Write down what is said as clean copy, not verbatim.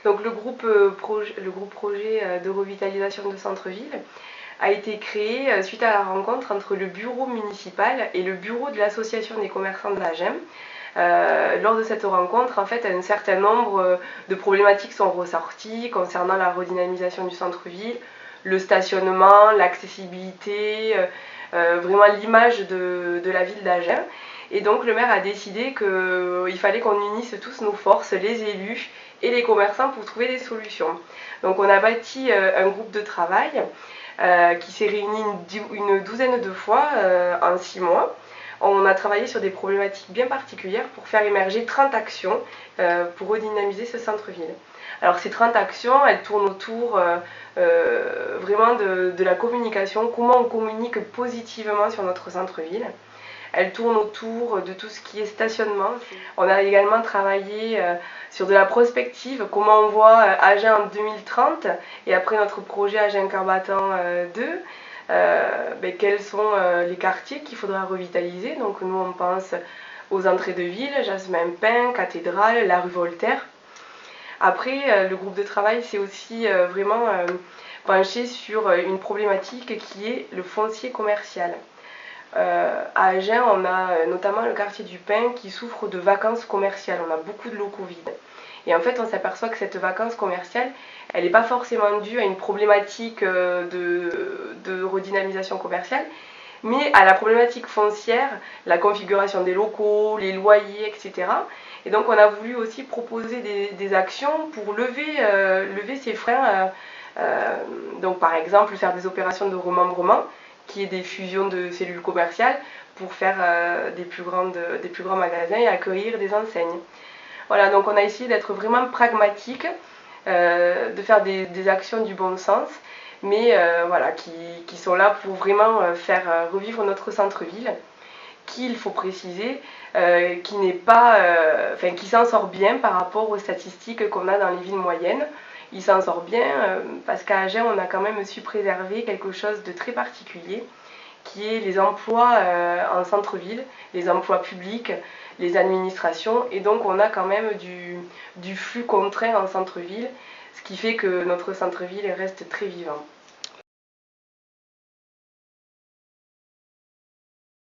Donc le groupe projet de revitalisation de centre-ville a été créé suite à la rencontre entre le bureau municipal et le bureau de l'association des commerçants d'Agen. Lors de cette rencontre, en fait, un certain nombre de problématiques sont ressorties concernant la redynamisation du centre-ville, le stationnement, l'accessibilité, vraiment l'image de la ville d'Agen. Et donc le maire a décidé qu'il fallait qu'on unisse tous nos forces, les élus et les commerçants, pour trouver des solutions. Donc on a bâti un groupe de travail qui s'est réuni une douzaine de fois en 6 mois. On a travaillé sur des problématiques bien particulières pour faire émerger 30 actions pour redynamiser ce centre-ville. Alors ces 30 actions, elles tournent autour vraiment de la communication, comment on communique positivement sur notre centre-ville. Elle tourne autour de tout ce qui est stationnement. On a également travaillé sur de la prospective, comment on voit Agen en 2030 et après notre projet Agen Cœur Battant 2. Quels sont les quartiers qu'il faudra revitaliser. Donc nous on pense aux entrées de ville, Jasmin-Pin, Cathédrale, la rue Voltaire. Après le groupe de travail s'est aussi vraiment penché sur une problématique qui est le foncier commercial. À Agen, on a notamment le quartier du Pin qui souffre de vacances commerciales. On a beaucoup de locaux vides. Et en fait, on s'aperçoit que cette vacance commerciale, elle n'est pas forcément due à une problématique de redynamisation commerciale, mais à la problématique foncière, la configuration des locaux, les loyers, etc. Et donc, on a voulu aussi proposer des actions pour lever ces freins. Donc, par exemple, faire des opérations de remembrement, qui est des fusions de cellules commerciales pour faire des plus grands magasins et accueillir des enseignes. Voilà, donc on a essayé d'être vraiment pragmatique, de faire des actions du bon sens, mais voilà, qui sont là pour vraiment faire revivre notre centre-ville, qui, il faut préciser, qui s'en sort bien par rapport aux statistiques qu'on a dans les villes moyennes. Il s'en sort bien parce qu'à Agen, on a quand même su préserver quelque chose de très particulier, qui est les emplois en centre-ville, les emplois publics, les administrations, et donc on a quand même du flux contraint en centre-ville, ce qui fait que notre centre-ville reste très vivant.